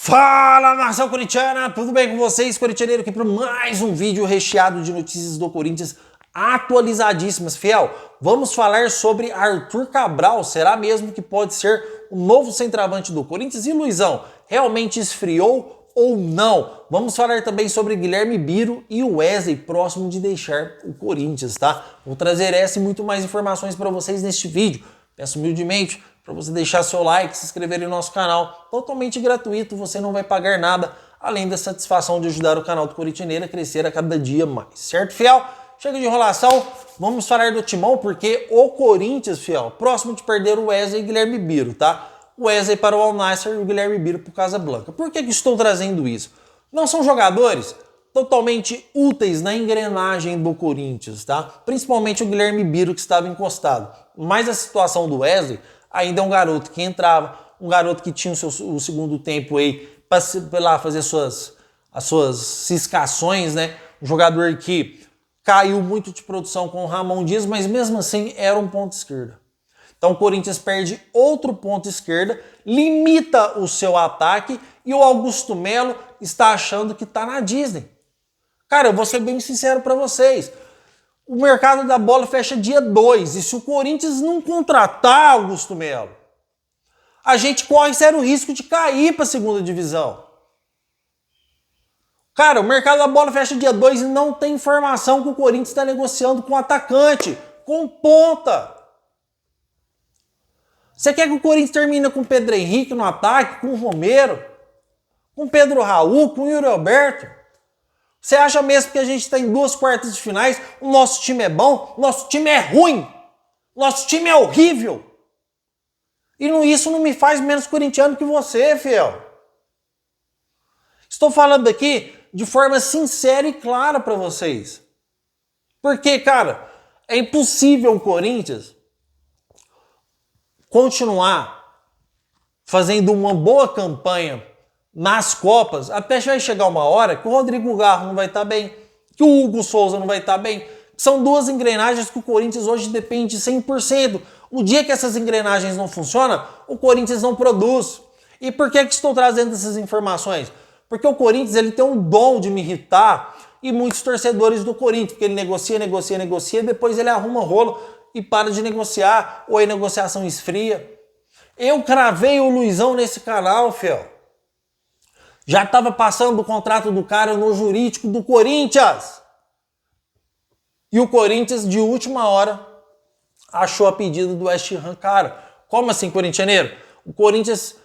Fala, nação corintiana, tudo bem com vocês? Corintianeiro aqui para mais um vídeo recheado de notícias do Corinthians atualizadíssimas. Fiel, vamos falar sobre Arthur Cabral. Será mesmo que pode ser o novo centroavante do Corinthians? E Luizão, realmente esfriou ou não? Vamos falar também sobre Guilherme Biro e o Wesley próximo de deixar o Corinthians, tá? Vou trazer essa e muito mais informações para vocês neste vídeo. Peço humildemente para você deixar seu like, se inscrever no nosso canal, totalmente gratuito, você não vai pagar nada, além da satisfação de ajudar o canal do Corintianeiro a crescer a cada dia mais, certo, fiel? Chega de enrolação, vamos falar do Timão, porque o Corinthians, fiel, próximo de perder o Wesley e Guilherme Biro, tá? O Wesley para o Al Nassr e o Guilherme Biro para o Casablanca. Por que estou trazendo isso? Não são jogadores totalmente úteis na engrenagem do Corinthians, tá? Principalmente o Guilherme Biro, que estava encostado. Mas a situação do Wesley ainda é um garoto que entrava, um garoto que tinha o segundo tempo aí para lá fazer as suas ciscações, né? Um jogador que caiu muito de produção com o Ramon Dias, mas mesmo assim era um ponto esquerda. Então o Corinthians perde outro ponto esquerda, limita o seu ataque e o Augusto Melo está achando que está na Disney. Cara, eu vou ser bem sincero para vocês. O mercado da bola fecha dia 2 e se o Corinthians não contratar Augusto Melo, a gente corre sério risco de cair para a segunda divisão. Cara, o mercado da bola fecha dia 2 e não tem informação que o Corinthians está negociando com atacante, com ponta. Você quer que o Corinthians termine com o Pedro Henrique no ataque, com o Romero, com o Pedro Raul, com o Yuri Alberto? Você acha mesmo que a gente está em 2 quartas de finais, o nosso time é bom, o nosso time é ruim, o nosso time é horrível? E isso não me faz menos corintiano que você, fiel. Estou falando aqui de forma sincera e clara para vocês. Porque, cara, é impossível o Corinthians continuar fazendo uma boa campanha nas Copas, até vai chegar uma hora que o Rodrigo Garro não vai estar bem, que o Hugo Souza não vai estar bem. São 2 engrenagens que o Corinthians hoje depende 100%. O dia que essas engrenagens não funcionam, o Corinthians não produz. E por que estou trazendo essas informações? Porque o Corinthians ele tem um dom de me irritar e muitos torcedores do Corinthians, porque ele negocia, depois ele arruma rolo e para de negociar, ou a negociação esfria. Eu cravei o Luizão nesse canal, fiel. Já estava passando o contrato do cara no jurídico do Corinthians. E o Corinthians, de última hora, achou a pedido do West Ham. Cara, como assim, corintianeiro? O Corinthians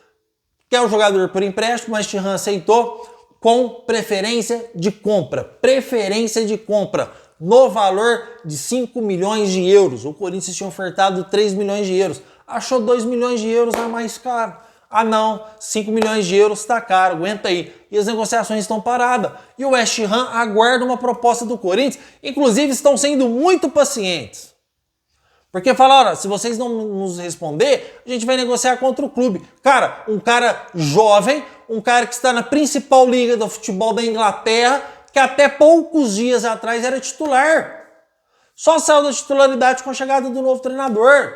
quer o jogador por empréstimo, o West Ham aceitou com preferência de compra. Preferência de compra no valor de 5 milhões de euros. O Corinthians tinha ofertado 3 milhões de euros. Achou 2 milhões de euros a mais caro. Ah não, 5 milhões de euros está caro, aguenta aí. E as negociações estão paradas. E o West Ham aguarda uma proposta do Corinthians. Inclusive estão sendo muito pacientes. Porque falaram, se vocês não nos responder, a gente vai negociar contra o clube. Cara, um cara jovem, um cara que está na principal liga do futebol da Inglaterra, que até poucos dias atrás era titular. Só saiu da titularidade com a chegada do novo treinador.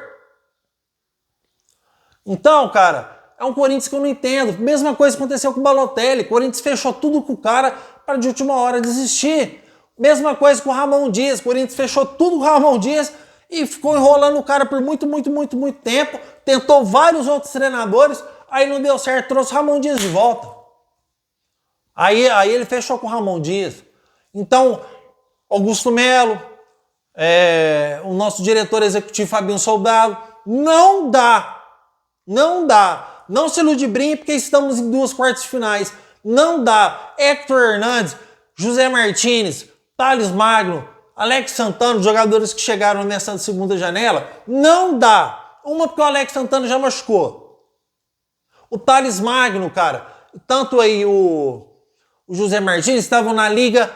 Então, cara, é um Corinthians que eu não entendo. Mesma coisa aconteceu com o Balotelli. O Corinthians fechou tudo com o cara para de última hora desistir. Mesma coisa com o Ramon Dias. O Corinthians fechou tudo com o Ramon Dias e ficou enrolando o cara por muito tempo. Tentou vários outros treinadores. Aí não deu certo. Trouxe o Ramon Dias de volta. Aí ele fechou com o Ramon Dias. Então, Augusto Melo, o nosso diretor executivo Fabinho Soldado, não dá. Não se ludibrim porque estamos em 2 quartas de finais. Não dá. Héctor Hernandes, José Martínez, Thales Magno, Alex Santana, jogadores que chegaram nessa segunda janela. Não dá. Uma porque o Alex Santana já machucou. O Thales Magno, cara, tanto aí o José Martínez estavam na Liga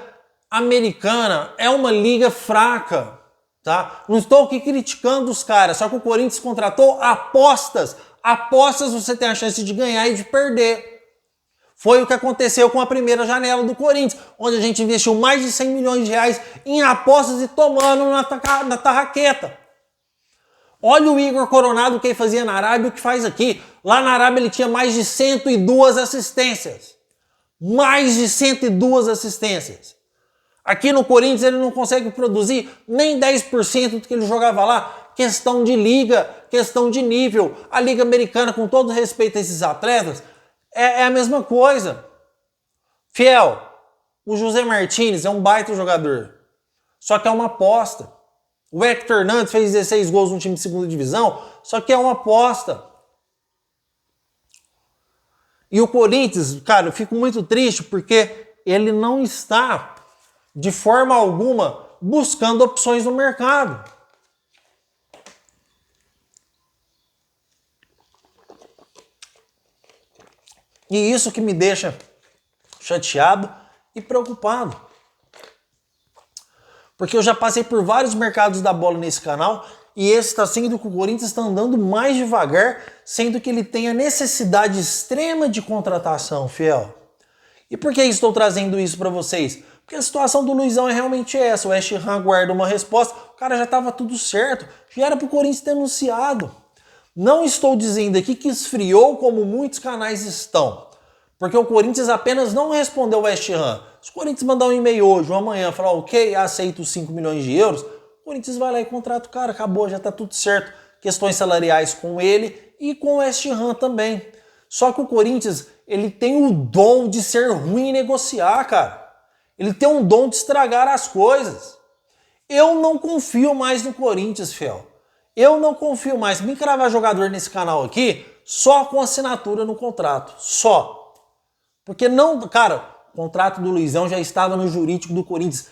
Americana. É uma liga fraca, tá? Não estou aqui criticando os caras, só que o Corinthians contratou apostas. Apostas você tem a chance de ganhar e de perder. Foi o que aconteceu com a primeira janela do Corinthians, onde a gente investiu mais de 100 milhões de reais em apostas e tomando na tarraqueta. Olha o Igor Coronado, o que ele fazia na Arábia e o que faz aqui. Lá na Arábia ele tinha mais de 102 assistências. Mais de 102 assistências. Aqui no Corinthians ele não consegue produzir nem 10% do que ele jogava lá. Questão de liga, questão de nível. A Liga Americana, com todo respeito a esses atletas, é a mesma coisa. Fiel, o José Martínez é um baita jogador. Só que é uma aposta. O Hector Hernandes fez 16 gols no time de segunda divisão, só que é uma aposta. E o Corinthians, cara, eu fico muito triste porque ele não está, de forma alguma, buscando opções no mercado. E isso que me deixa chateado e preocupado. Porque eu já passei por vários mercados da bola nesse canal e esse está sendo que o Corinthians está andando mais devagar, sendo que ele tem a necessidade extrema de contratação, Fiel. E por que estou trazendo isso para vocês? Porque a situação do Luizão é realmente essa. O West Ham aguarda uma resposta, o cara já estava tudo certo, já era para o Corinthians ter anunciado. Não estou dizendo aqui que esfriou como muitos canais estão. Porque o Corinthians apenas não respondeu ao West Ham. Se o Corinthians mandar um e-mail hoje ou amanhã falar ok, aceito os 5 milhões de euros, o Corinthians vai lá e contrata o cara, acabou, já está tudo certo. Questões salariais com ele e com o West Ham também. Só que o Corinthians, ele tem o dom de ser ruim em negociar, cara. Ele tem um dom de estragar as coisas. Eu não confio mais no Corinthians, Fiel. Eu não confio mais. Me cravar jogador nesse canal aqui só com assinatura no contrato. Só. Porque não, cara, o contrato do Luizão já estava no jurídico do Corinthians.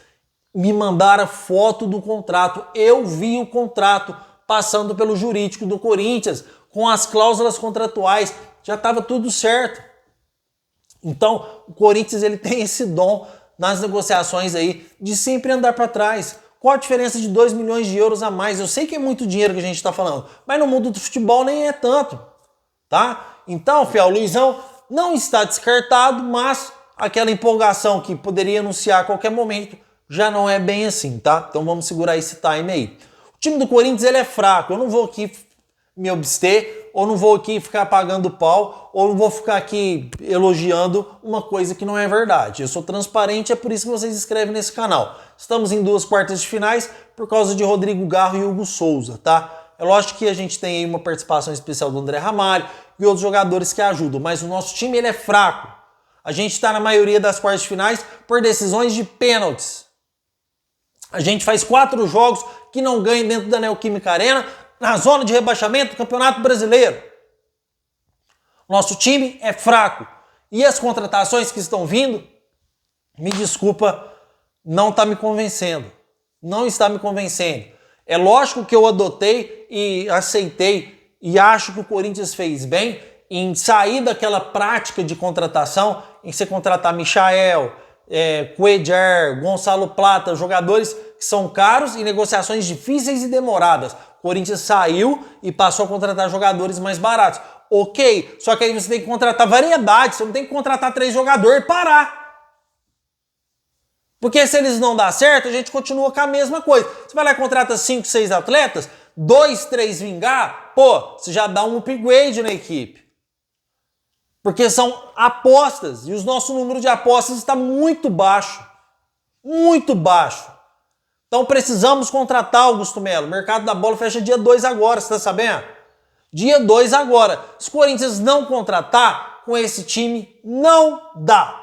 Me mandaram foto do contrato. Eu vi o contrato passando pelo jurídico do Corinthians, com as cláusulas contratuais. Já estava tudo certo. Então, o Corinthians ele tem esse dom nas negociações aí de sempre andar para trás. Qual a diferença de 2 milhões de euros a mais? Eu sei que é muito dinheiro que a gente está falando, mas no mundo do futebol nem é tanto, tá? Então, Fiel, o Luizão não está descartado, mas aquela empolgação que poderia anunciar a qualquer momento já não é bem assim, tá? Então vamos segurar esse time aí. O time do Corinthians ele é fraco, eu não vou aqui me abster, ou não vou aqui ficar pagando pau, ou não vou ficar aqui elogiando uma coisa que não é verdade. Eu sou transparente, é por isso que vocês se inscrevem nesse canal. Estamos em 2 quartas de finais por causa de Rodrigo Garro e Hugo Souza, tá? É lógico que a gente tem aí uma participação especial do André Ramalho e outros jogadores que ajudam, mas o nosso time ele é fraco. A gente está na maioria das quartas de finais por decisões de pênaltis. A gente faz 4 jogos que não ganha dentro da Neoquímica Arena, na zona de rebaixamento do Campeonato Brasileiro. Nosso time é fraco. E as contratações que estão vindo, me desculpa, não está me convencendo. Não está me convencendo. É lógico que eu adotei e aceitei e acho que o Corinthians fez bem em sair daquela prática de contratação, em você contratar Michael, Cuellar, Gonçalo Plata, jogadores que são caros e negociações difíceis e demoradas. O Corinthians saiu e passou a contratar jogadores mais baratos. Ok, só que aí você tem que contratar variedade, você não tem que contratar 3 jogadores e parar. Porque se eles não dão certo, a gente continua com a mesma coisa. Você vai lá e contrata 5, 6 atletas, 2, 3 vingar, pô, você já dá um upgrade na equipe. Porque são apostas, e o nosso número de apostas está muito baixo. Muito baixo. Então precisamos contratar Augusto Melo. O mercado da bola fecha dia 2 agora, você tá sabendo? Dia 2 agora. Se o Corinthians não contratar, com esse time, não dá.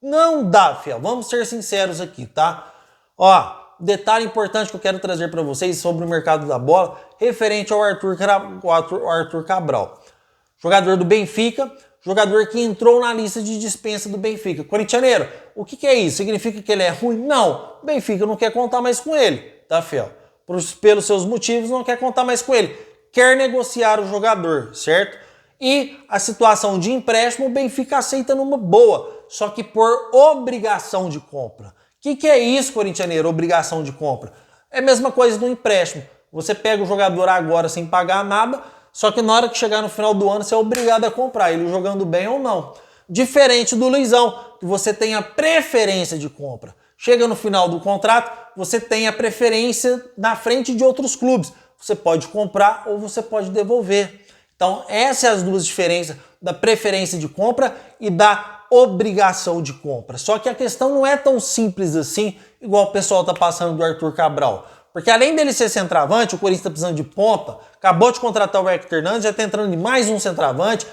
Não dá, fiel. Vamos ser sinceros aqui, tá? Ó, detalhe importante que eu quero trazer para vocês sobre o mercado da bola, referente ao Arthur Cabral. Jogador do Benfica, jogador que entrou na lista de dispensa do Benfica. Corintianeiro, o que é isso? Significa que ele é ruim? Não. O Benfica não quer contar mais com ele, tá, fiel? Pelos seus motivos, não quer contar mais com ele. Quer negociar o jogador, certo? E a situação de empréstimo, o Benfica aceita numa boa, só que por obrigação de compra. O que é isso, corintianeiro? Obrigação de compra. É a mesma coisa do empréstimo. Você pega o jogador agora sem pagar nada, só que na hora que chegar no final do ano, você é obrigado a comprar, ele jogando bem ou não. Diferente do Luizão, que você tem a preferência de compra. Chega no final do contrato, você tem a preferência na frente de outros clubes. você pode comprar ou você pode devolver. Então, essas são as duas diferenças da preferência de compra e da obrigação de compra. Só que a questão não é tão simples assim, igual o pessoal tá passando do Arthur Cabral. Porque além dele ser centroavante, o Corinthians tá precisando de ponta, acabou de contratar o Hector Hernandes, já tá entrando em mais um centroavante,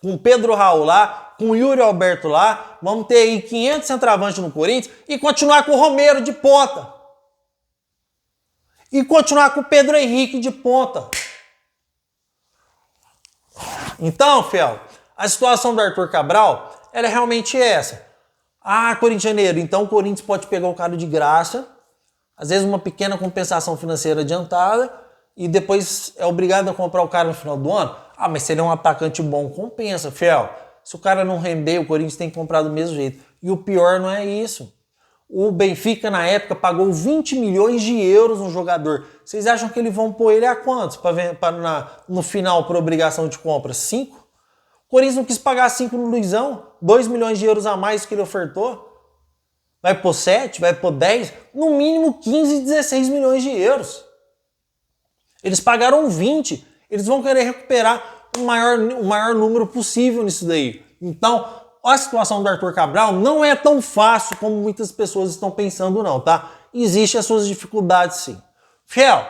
com o Pedro Raul lá, com o Yuri Alberto lá, vamos ter aí 500 centroavantes no Corinthians e continuar com o Romero de ponta. E continuar com o Pedro Henrique de ponta. Então, Fiel, a situação do Arthur Cabral, ela é realmente essa. Ah, corintianeiro, então o Corinthians pode pegar o cara de graça, às vezes uma pequena compensação financeira adiantada, e depois é obrigado a comprar o cara no final do ano. Ah, mas se ele é um atacante bom, compensa, Fiel. Se o cara não render, o Corinthians tem que comprar do mesmo jeito. E o pior não é isso. O Benfica, na época, pagou 20 milhões de euros no jogador. Vocês acham que eles vão pôr ele a quantos no final por obrigação de compra? 5? O Corinthians não quis pagar 5 no Luizão. 2 milhões de euros a mais que ele ofertou. Vai pôr 7? Vai pôr 10? No mínimo 15, 16 milhões de euros. Eles pagaram 20. Eles vão querer recuperar o maior número possível nisso daí. Então, a situação do Arthur Cabral não é tão fácil como muitas pessoas estão pensando não, tá? Existem as suas dificuldades sim. Fiel,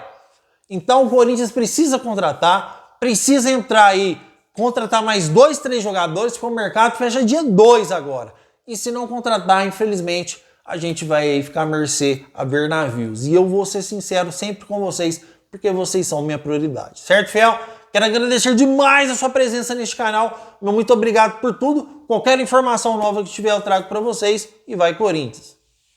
então o Corinthians precisa contratar, precisa entrar aí, contratar mais 2, 3 jogadores, porque o mercado fecha dia 2 agora. E se não contratar, infelizmente, a gente vai aí ficar à mercê a ver navios. E eu vou ser sincero sempre com vocês, porque vocês são minha prioridade. Certo, Fiel? Quero agradecer demais a sua presença neste canal. Meu muito obrigado por tudo. Qualquer informação nova que tiver eu trago para vocês. E vai Corinthians!